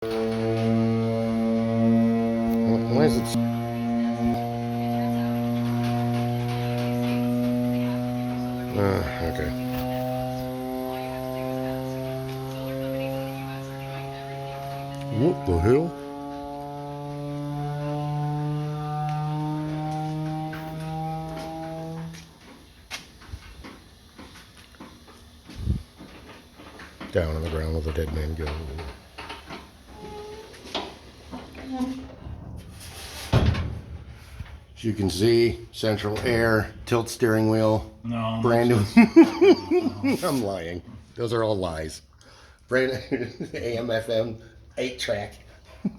Why is it? Okay. What the hell? Down on the ground with a dead man go. As you can see, central air, tilt steering wheel. No. Brand new. I'm lying. Those are all lies. Brand AM FM 8-track.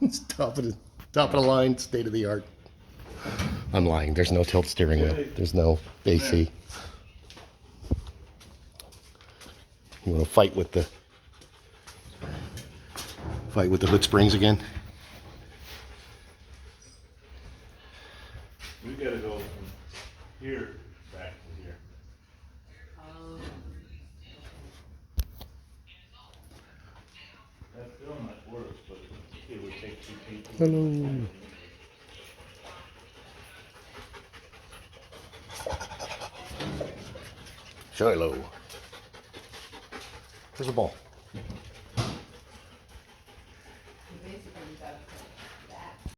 It's top of the line, state of the art. I'm lying. There's no tilt steering wheel. There's no AC. You want to fight with the hood springs again? We gotta go from here back to here. That still not works, but it would take 2 people. Hello. Shiloh. There's a ball.